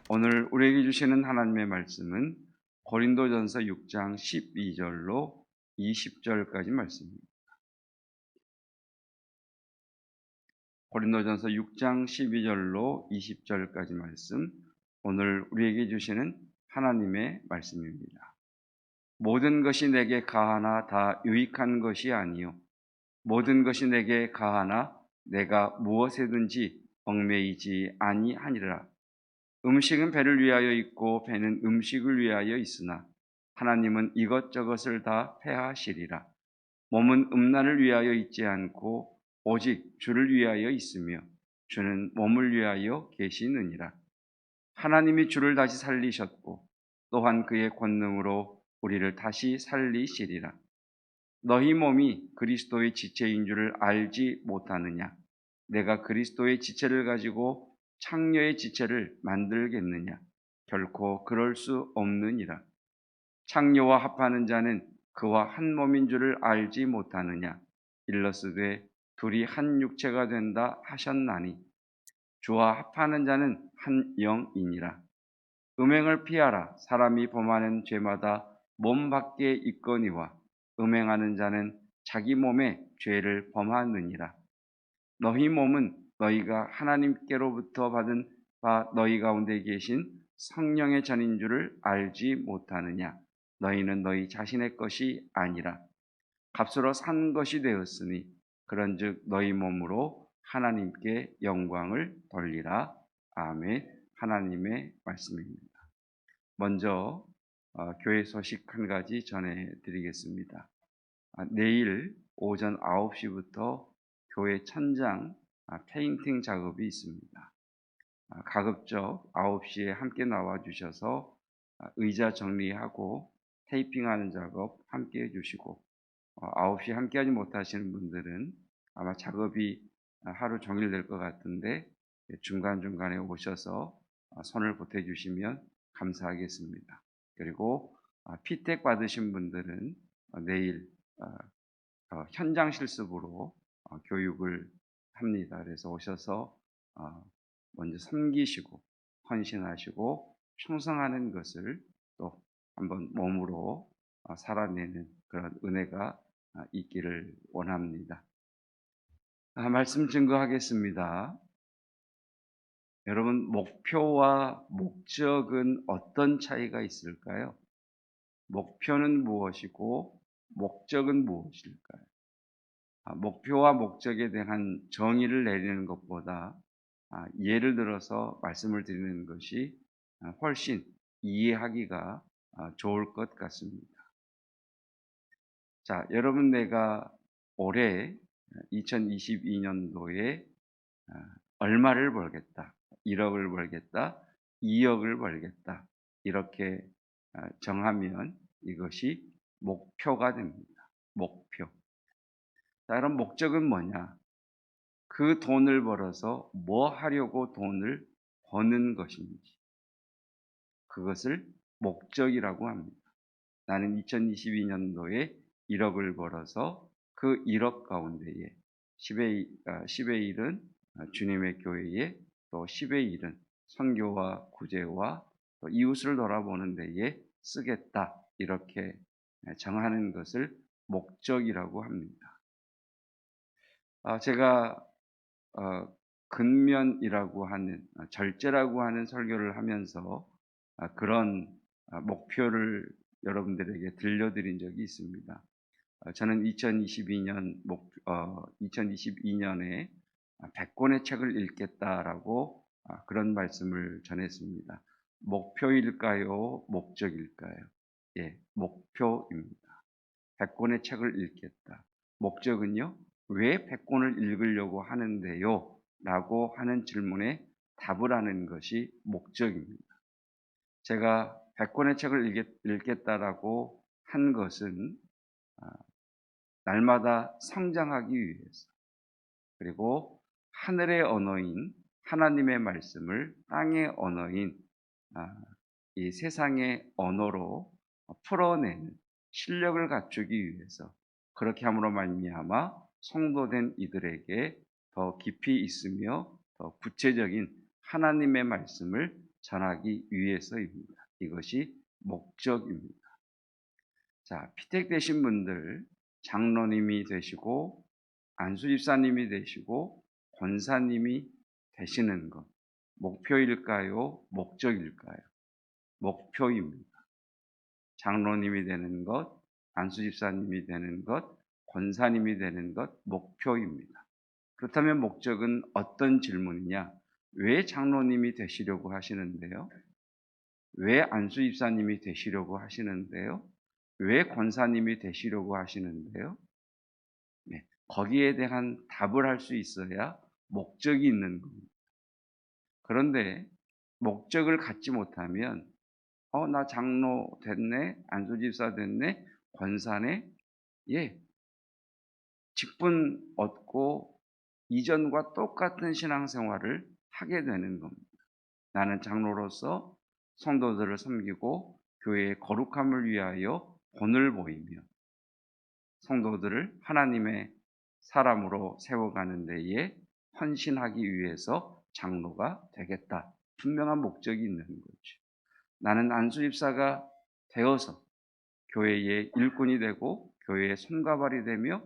오늘 우리에게 주시는 하나님의 말씀은 고린도전서 6장 12절로 20절까지 말씀입니다. 고린도전서 6장 12절로 20절까지 말씀, 오늘 우리에게 주시는 하나님의 말씀입니다. 모든 것이 내게 가하나 다 유익한 것이 아니요 모든 것이 내게 가하나 내가 무엇에든지 얽매이지 아니하니라. 음식은 배를 위하여 있고 배는 음식을 위하여 있으나 하나님은 이것저것을 다 패하시리라. 몸은 음란을 위하여 있지 않고 오직 주를 위하여 있으며 주는 몸을 위하여 계시느니라. 하나님이 주를 다시 살리셨고 또한 그의 권능으로 우리를 다시 살리시리라. 너희 몸이 그리스도의 지체인 줄을 알지 못하느냐? 내가 그리스도의 지체를 가지고 창녀의 지체를 만들겠느냐? 결코 그럴 수 없느니라. 창녀와 합하는 자는 그와 한 몸인 줄을 알지 못하느냐? 일러스되 둘이 한 육체가 된다 하셨나니 주와 합하는 자는 한 영이니라. 음행을 피하라. 사람이 범하는 죄마다 몸 밖에 있거니와 음행하는 자는 자기 몸에 죄를 범하느니라. 너희 몸은 너희가 하나님께로부터 받은 바 너희 가운데 계신 성령의 전인 줄을 알지 못하느냐? 너희는 너희 자신의 것이 아니라 값으로 산 것이 되었으니 그런즉 너희 몸으로 하나님께 영광을 돌리라. 아멘. 하나님의 말씀입니다. 먼저 교회 소식 한 가지 전해드리겠습니다. 내일 오전 9시부터 교회 천장 페인팅 작업이 있습니다. 가급적 9시에 함께 나와 주셔서 의자 정리하고 테이핑하는 작업 함께 해주시고 9시에 함께하지 못하시는 분들은 아마 작업이 하루 종일 될 것 같은데 중간중간에 오셔서 손을 보태주시면 감사하겠습니다. 그리고 피택 받으신 분들은 내일 현장 실습으로 교육을 합니다. 그래서 오셔서 먼저 섬기시고 헌신하시고 충성하는 것을 또 한번 몸으로 살아내는 그런 은혜가 있기를 원합니다. 말씀 증거하겠습니다. 여러분, 목표와 목적은 어떤 차이가 있을까요? 목표는 무엇이고 목적은 무엇일까요? 목표와 목적에 대한 정의를 내리는 것보다 예를 들어서 말씀을 드리는 것이 훨씬 이해하기가 좋을 것 같습니다. 자, 여러분, 내가 올해 2022년도에 얼마를 벌겠다, 1억을 벌겠다, 2억을 벌겠다, 이렇게 정하면 이것이 목표가 됩니다. 목표. 자, 그럼 목적은 뭐냐? 그 돈을 벌어서 뭐 하려고 돈을 버는 것인지, 그것을 목적이라고 합니다. 나는 2022년도에 1억을 벌어서 그 1억 가운데에 10의 1은 주님의 교회에, 또 10의 1은 선교와 구제와 또 이웃을 돌아보는 데에 쓰겠다, 이렇게 정하는 것을 목적이라고 합니다. 제가 근면이라고 하는, 절제라고 하는 설교를 하면서 그런 목표를 여러분들에게 들려드린 적이 있습니다. 저는 2022년에 100권의 책을 읽겠다라고 그런 말씀을 전했습니다. 목표일까요? 목적일까요? 예, 목표입니다. 100권의 책을 읽겠다. 목적은요? 왜 100권을 읽으려고 하는데요? 라고 하는 질문에 답을 하는 것이 목적입니다. 제가 100권의 책을 읽겠다라고 한 것은 날마다 성장하기 위해서, 그리고 하늘의 언어인 하나님의 말씀을 땅의 언어인 이 세상의 언어로 풀어내는 실력을 갖추기 위해서, 그렇게 함으로 말미암아 성도된 이들에게 더 깊이 있으며 더 구체적인 하나님의 말씀을 전하기 위해서입니다. 이것이 목적입니다. 자, 피택되신 분들, 장로님이 되시고 안수집사님이 되시고 권사님이 되시는 것, 목표일까요? 목적일까요? 목표입니다. 장로님이 되는 것, 안수집사님이 되는 것, 권사님이 되는 것, 목표입니다. 그렇다면 목적은 어떤 질문이냐? 왜 장로님이 되시려고 하시는데요? 왜 안수집사님이 되시려고 하시는데요? 왜 권사님이 되시려고 하시는데요? 네, 거기에 대한 답을 할 수 있어야 목적이 있는 겁니다. 그런데 목적을 갖지 못하면 나 장로 됐네, 안수집사 됐네, 권사네, 예, 직분 얻고 이전과 똑같은 신앙생활을 하게 되는 겁니다. 나는 장로로서 성도들을 섬기고 교회의 거룩함을 위하여 본을 보이며 성도들을 하나님의 사람으로 세워가는 데에 헌신하기 위해서 장로가 되겠다. 분명한 목적이 있는 거죠. 나는 안수집사가 되어서 교회의 일꾼이 되고 교회의 손가발이 되며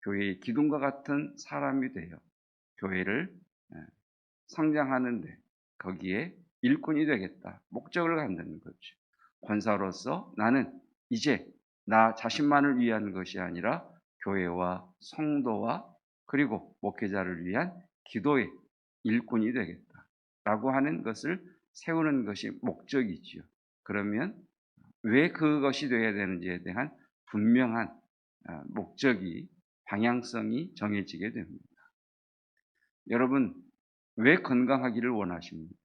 교회의 기둥과 같은 사람이 되어 교회를 성장하는데 거기에 일꾼이 되겠다. 목적을 갖는 거죠. 권사로서 나는 이제 나 자신만을 위한 것이 아니라 교회와 성도와 그리고 목회자를 위한 기도의 일꾼이 되겠다. 라고 하는 것을 세우는 것이 목적이지요. 그러면 왜 그것이 되어야 되는지에 대한 분명한 목적이, 방향성이 정해지게 됩니다. 여러분, 왜 건강하기를 원하십니까?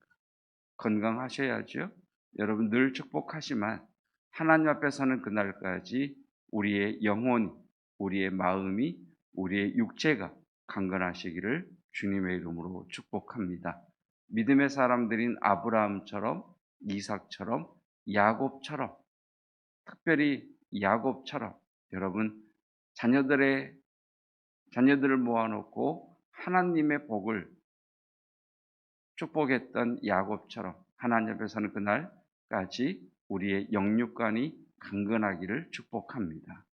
건강하셔야죠. 여러분 늘 축복하지만 하나님 앞에 서는 그날까지 우리의 영혼, 우리의 마음이, 우리의 육체가 강건하시기를 주님의 이름으로 축복합니다. 믿음의 사람들인 아브라함처럼, 이삭처럼, 야곱처럼, 특별히 야곱처럼 여러분 자녀들을 모아놓고 하나님의 복을 축복했던 야곱처럼 하나님 앞에 서는 그날까지 우리의 영육간이 강건하기를 축복합니다.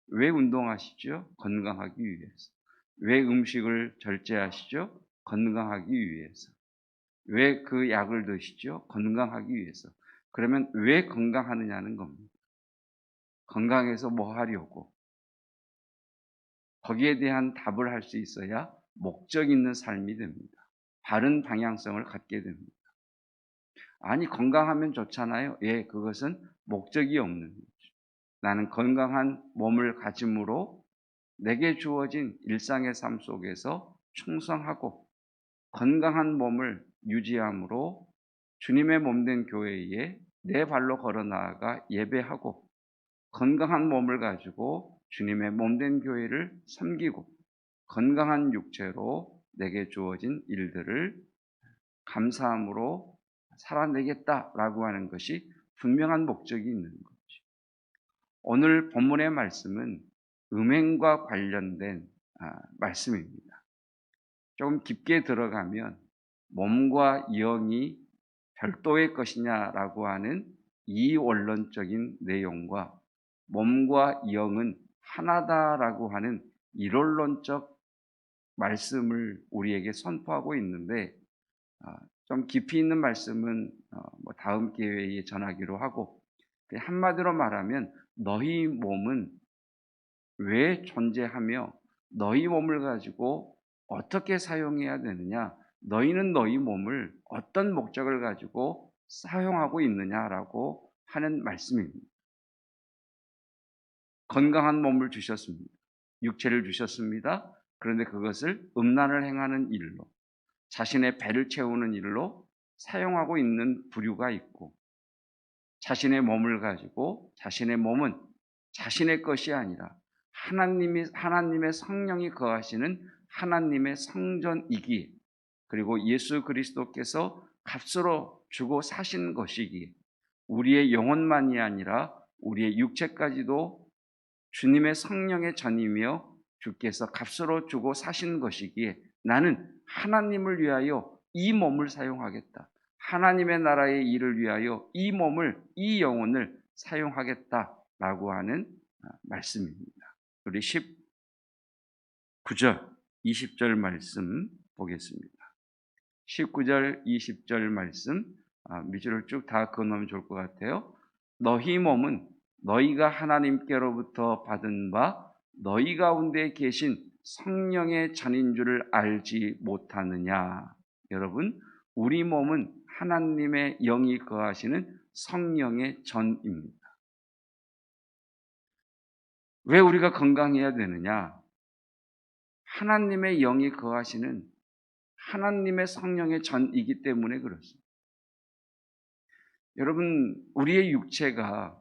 왜 운동하시죠? 건강하기 위해서. 왜 음식을 절제하시죠? 건강하기 위해서. 왜 그 약을 드시죠? 건강하기 위해서. 그러면 왜 건강하느냐는 겁니다. 건강해서 뭐 하려고? 거기에 대한 답을 할 수 있어야 목적 있는 삶이 됩니다. 바른 방향성을 갖게 됩니다. 아니, 건강하면 좋잖아요. 예, 그것은 목적이 없는 거죠. 나는 건강한 몸을 가짐으로 내게 주어진 일상의 삶 속에서 충성하고 건강한 몸을 유지함으로 주님의 몸된 교회에 내 발로 걸어 나아가 예배하고 건강한 몸을 가지고 주님의 몸된 교회를 섬기고 건강한 육체로 내게 주어진 일들을 감사함으로 살아내겠다라고 하는 것이 분명한 목적이 있는 거죠. 오늘 본문의 말씀은 음행과 관련된 말씀입니다. 조금 깊게 들어가면 몸과 영이 별도의 것이냐라고 하는 이원론적인 내용과 몸과 영은 하나다라고 하는 이론론적 말씀을 우리에게 선포하고 있는데 좀 깊이 있는 말씀은 다음 기회에 전하기로 하고 한마디로 말하면 너희 몸은 왜 존재하며 너희 몸을 가지고 어떻게 사용해야 되느냐, 너희는 너희 몸을 어떤 목적을 가지고 사용하고 있느냐라고 하는 말씀입니다. 건강한 몸을 주셨습니다. 육체를 주셨습니다. 그런데 그것을 음란을 행하는 일로, 자신의 배를 채우는 일로 사용하고 있는 부류가 있고, 자신의 몸을 가지고 자신의 몸은 자신의 것이 아니라 하나님의 성령이 거하시는 하나님의 성전이기에, 그리고 예수 그리스도께서 값으로 주고 사신 것이기에, 우리의 영혼만이 아니라 우리의 육체까지도 주님의 성령의 전이며 주께서 값으로 주고 사신 것이기에 나는 하나님을 위하여 이 몸을 사용하겠다. 하나님의 나라의 일을 위하여 이 몸을, 이 영혼을 사용하겠다라고 하는 말씀입니다. 우리 19절, 20절 말씀 보겠습니다. 19절, 20절 말씀 밑줄을 쭉 다 그어놓으면 좋을 것 같아요. 너희 몸은 너희가 하나님께로부터 받은 바 너희 가운데 계신 성령의 전인 줄을 알지 못하느냐. 여러분, 우리 몸은 하나님의 영이 거하시는 성령의 전입니다. 왜 우리가 건강해야 되느냐? 하나님의 영이 거하시는 하나님의 성령의 전이기 때문에 그렇습니다. 여러분, 우리의 육체가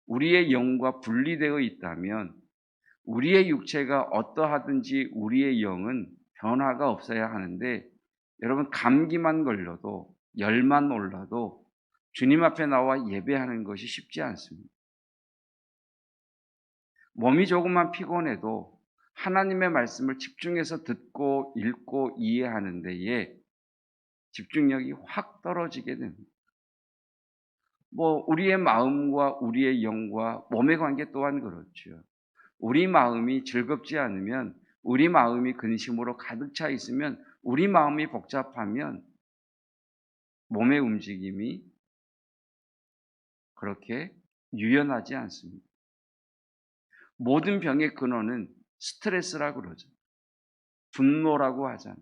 우리의 영과 분리되어 있다면 우리의 육체가 어떠하든지 우리의 영은 변화가 없어야 하는데, 여러분, 감기만 걸려도 열만 올라도 주님 앞에 나와 예배하는 것이 쉽지 않습니다. 몸이 조금만 피곤해도 하나님의 말씀을 집중해서 듣고 읽고 이해하는 데에 집중력이 확 떨어지게 됩니다. 우리의 마음과 우리의 영과 몸의 관계 또한 그렇죠. 우리 마음이 즐겁지 않으면, 우리 마음이 근심으로 가득 차 있으면, 우리 마음이 복잡하면 몸의 움직임이 그렇게 유연하지 않습니다. 모든 병의 근원은 스트레스라고 그러죠. 분노라고 하잖아요.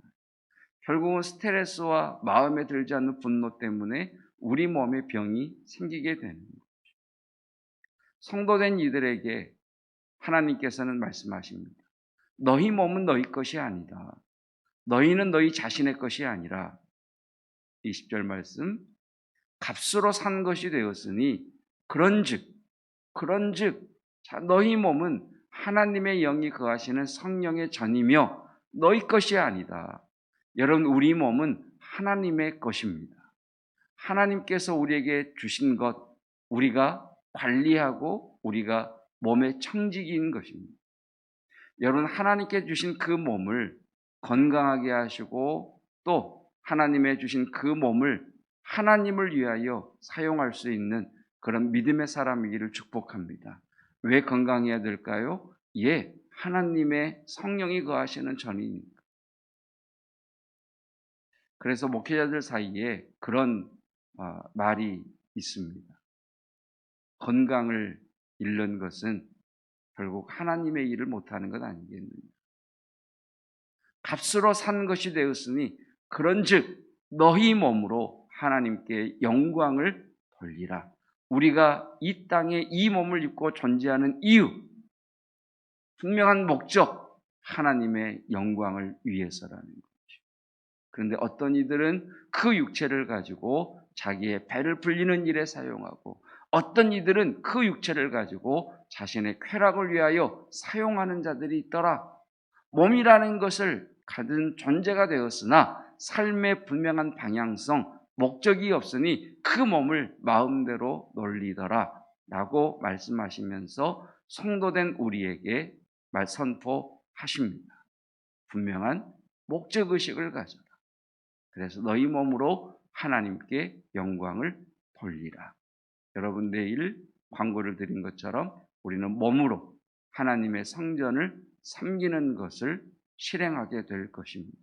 결국은 스트레스와 마음에 들지 않는 분노 때문에 우리 몸에 병이 생기게 되는 거죠. 성도된 이들에게 하나님께서는 말씀하십니다. 너희 몸은 너희 것이 아니다. 너희는 너희 자신의 것이 아니라 20절 말씀, 값으로 산 것이 되었으니 그런즉 너희 몸은 하나님의 영이 거하시는 성령의 전이며 너희 것이 아니다. 여러분, 우리 몸은 하나님의 것입니다. 하나님께서 우리에게 주신 것, 우리가 관리하고 우리가 몸의 청지기인 것입니다. 여러분, 하나님께 주신 그 몸을 건강하게 하시고 또 하나님의 주신 그 몸을 하나님을 위하여 사용할 수 있는 그런 믿음의 사람이기를 축복합니다. 왜 건강해야 될까요? 하나님의 성령이 거하시는 전이니까. 그래서 목회자들 사이에 그런 말이 있습니다. 건강을 잃는 것은 결국 하나님의 일을 못하는 것 아니겠느냐. 값으로 산 것이 되었으니 그런즉 너희 몸으로 하나님께 영광을 돌리라. 우리가 이 땅에 이 몸을 입고 존재하는 이유, 분명한 목적, 하나님의 영광을 위해서라는 거죠. 그런데 어떤 이들은 그 육체를 가지고 자기의 배를 불리는 일에 사용하고, 어떤 이들은 그 육체를 가지고 자신의 쾌락을 위하여 사용하는 자들이 있더라. 몸이라는 것을 가진 존재가 되었으나 삶의 분명한 방향성, 목적이 없으니 그 몸을 마음대로 놀리더라 라고 말씀하시면서 성도된 우리에게 선포하십니다. 분명한 목적의식을 가져라. 그래서 너희 몸으로 하나님께 영광을 돌리라. 여러분, 내일 광고를 드린 것처럼 우리는 몸으로 하나님의 성전을 섬기는 것을 실행하게 될 것입니다.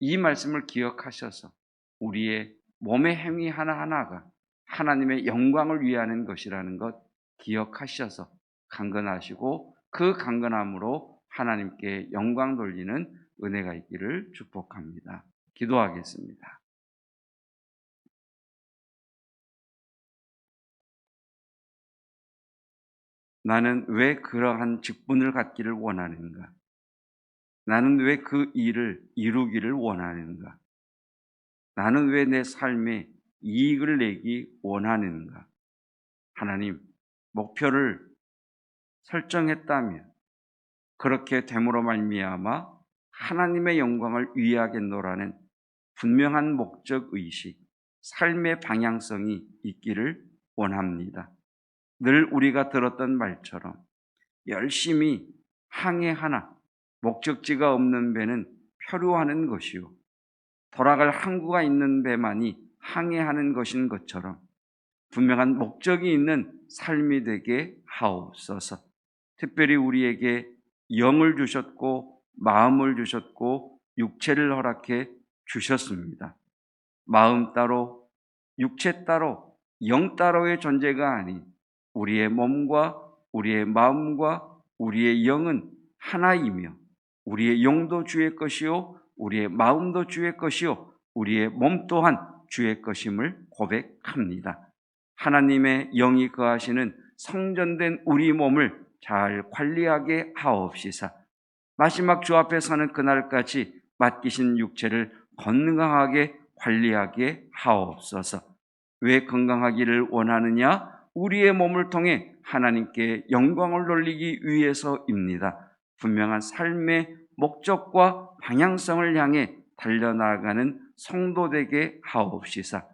이 말씀을 기억하셔서 우리의 몸의 행위 하나하나가 하나님의 영광을 위하는 것이라는 것 기억하셔서 강건하시고 그 강건함으로 하나님께 영광 돌리는 은혜가 있기를 축복합니다. 기도하겠습니다. 나는 왜 그러한 직분을 갖기를 원하는가? 나는 왜 그 일을 이루기를 원하는가? 나는 왜 내 삶에 이익을 내기 원하는가? 하나님, 목표를 설정했다면 그렇게 됨으로 말미암아 하나님의 영광을 위하겠노라는 분명한 목적의식, 삶의 방향성이 있기를 원합니다. 늘 우리가 들었던 말처럼 열심히 항해하나 목적지가 없는 배는 표류하는 것이요, 돌아갈 항구가 있는 배만이 항해하는 것인 것처럼 분명한 목적이 있는 삶이 되게 하옵소서. 특별히 우리에게 영을 주셨고 마음을 주셨고 육체를 허락해 주셨습니다. 마음 따로 육체 따로 영 따로의 존재가 아닌 우리의 몸과 우리의 마음과 우리의 영은 하나이며 우리의 영도 주의 것이요 우리의 마음도 주의 것이요 우리의 몸 또한 주의 것임을 고백합니다. 하나님의 영이 거하시는 성전된 우리 몸을 잘 관리하게 하옵시사 마지막 주 앞에 서는 그날까지 맡기신 육체를 건강하게 관리하게 하옵소서. 왜 건강하기를 원하느냐? 우리의 몸을 통해 하나님께 영광을 돌리기 위해서입니다. 분명한 삶의 목적과 방향성을 향해 달려나가는 성도 되게 하옵시사.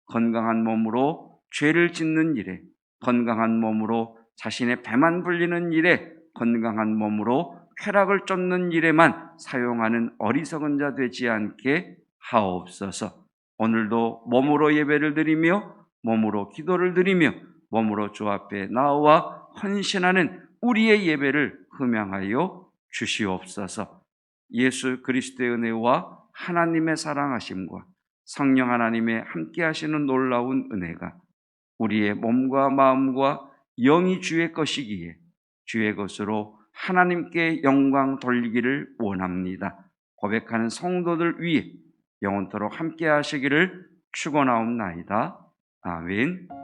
건강한 몸으로 죄를 짓는 일에, 건강한 몸으로 자신의 배만 불리는 일에, 건강한 몸으로 쾌락을 쫓는 일에만 사용하는 어리석은 자 되지 않게 하옵소서. 오늘도 몸으로 예배를 드리며 몸으로 기도를 드리며 몸으로 주 앞에 나와 헌신하는 우리의 예배를 흠양하여 주시옵소서. 예수 그리스도의 은혜와 하나님의 사랑하심과 성령 하나님의 함께 하시는 놀라운 은혜가 우리의 몸과 마음과 영이 주의 것이기에 주의 것으로 하나님께 영광 돌리기를 원합니다. 고백하는 성도들 위해 영원토록 함께 하시기를 축원하옵나이다. 아멘.